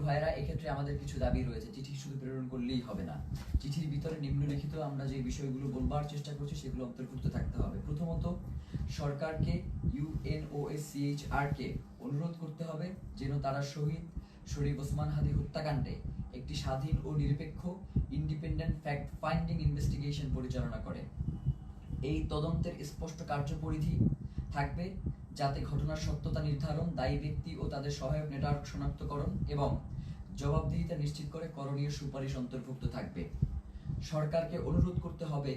ভাইরা, এক্ষেত্রে আমাদের কিছু দাবি রয়েছে। চিঠি শুধু প্রেরণ করলেই হবে না, চিঠির ভিতরে নিম্নলিখিত আমরা যে বিষয়গুলো বলবার চেষ্টা করছি সেগুলো অন্তর্ভুক্ত থাকতে হবে। প্রথমত, সরকারকে UNOSCHR কে অনুরোধ করতে হবে যেন তারা শহীদ শরীফ ওসমান হাদী হত্যাকাণ্ডে একটি স্বাধীন ও নিরপেক্ষ ইন্ডিপেন্ডেন্ট ফ্যাক্ট ফাইন্ডিং ইনভেস্টিগেশন পরিচালনা করে। এই তদন্তের স্পষ্ট কার্যপরিধি থাকবে যাতে ঘটনার সত্যতা নির্ধারণ, দায়ী ব্যক্তি ও তাদের সহায়ক নেটওয়ার্ক শনাক্তকরণ এবং জবাবদিহিতা নিশ্চিত করে করণীয় সুপারিশ অন্তর্ভুক্ত থাকবে। সরকারকে অনুরোধ করতে হবে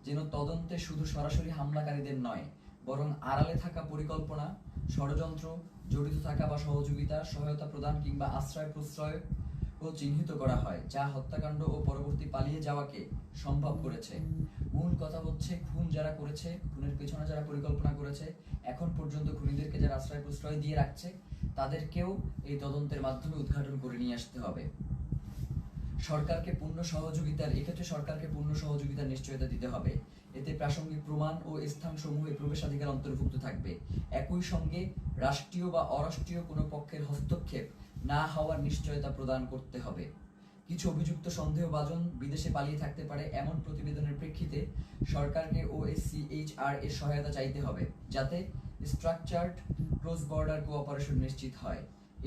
যেন তদন্তে শুধু সরাসরি হামলাকারীদের নয়, বরং আড়ালে থাকা পরিকল্পনা, ষড়যন্ত্র, জড়িত থাকা বা সহযোগিতা, সহায়তা প্রদান কিংবা আশ্রয় প্রশ্রয় ও চিহ্নিত করা হয়, যা হত্যাকাণ্ড ও পরবর্তী পালিয়ে যাওয়াকে সম্ভব করেছে। মূল কথা হচ্ছে, খুন যারা করেছে, খুনের পেছনে যারা পরিকল্পনা করেছে, এখন পর্যন্ত খুনিদেরকে যারা আশ্রয় প্রশ্রয় দিয়ে রাখছে, তাদেরকেও এই তদন্তের মাধ্যমে উদ্ঘাটন করে নিয়ে আসতে হবে। সরকারকে পূর্ণ সহযোগিতার নিশ্চয়তা দিতে হবে। এতে প্রাসঙ্গিক প্রমাণ ও স্থানসমূহে প্রবেশাধিকার অন্তর্ভুক্ত থাকবে। একই সঙ্গে রাষ্ট্রীয় বা অরাষ্ট্রীয় কোনো পক্ষের হস্তক্ষেপ না হওয়ার নিশ্চয়তা প্রদান করতে হবে। কিছু অভিযুক্ত সন্দেহভাজন বিদেশে পালিয়ে থাকতে পারে এমন প্রতিবেদনের প্রেক্ষিতে সরকারকে OSCHR এর সহায়তা চাইতে হবে, যাতে স্ট্রাকচার্ড ক্রস বর্ডার কোঅপারেশন নিশ্চিত হয়।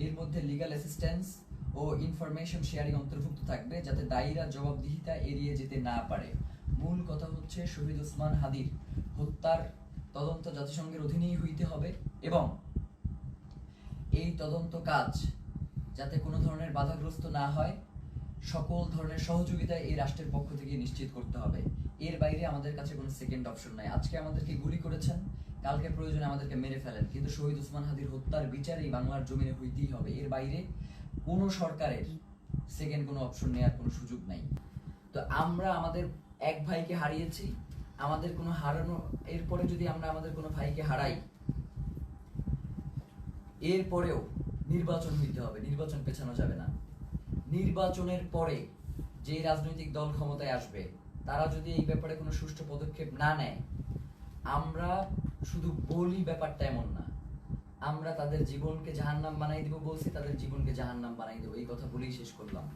এর মধ্যে লিগ্যাল অ্যাসিস্ট্যান্স ও ইনফরমেশন শেয়ারিং অন্তর্ভুক্ত থাকবে, যাতে দায়ীরা জবাবদিহিতা এড়িয়ে যেতে না পারে। মূল কথা হচ্ছে, শহীদ ওসমান হাদীর হত্যার তদন্ত জাতিসংঘের অধীনেই হইতে হবে এবং এই তদন্ত কাজ যাতে কোনো ধরনের বাধাগ্রস্ত না হয়, সকল ধরনের সহযোগিতা এই রাষ্ট্রের পক্ষ থেকে নিশ্চিত করতে হবে। এর বাইরে আমাদের কাছে কোনো সেকেন্ড অপশন নাই। আজকে আমাদেরকে গুলি করেছেন, কালকে প্রয়োজনে আমাদেরকে মেরে ফেলেন, কিন্তু শহীদ ওসমান হাদীর হত্যার বিচার এই বাংলার জমিনে হইতেই হবে। এর বাইরে কোনো সরকারের সেকেন্ড কোনো অপশন নেওয়ার কোনো সুযোগ নাই। তো আমরা আমাদের এক ভাইকে হারিয়েছি, আমাদের কোনো হারানো, এরপরে যদি আমরা আমাদের কোনো ভাইকে হারাই, এরপরেও নির্বাচন হইতে হবে, নির্বাচন পেছানো যাবে না। নির্বাচনের পরে যে রাজনৈতিক দল ক্ষমতায় আসবে, তারা যদি এই ব্যাপারে কোনো সুষ্ঠু পদক্ষেপ না নেয়, আমরা শুধু বলি ব্যাপারটা এমন না, আমরা তাদের জীবনকে জাহান্নাম বানাই দিব বলছি, তাদের জীবনকে জাহান্নাম বানাই দেবো, এই কথা বলেই শেষ করলাম।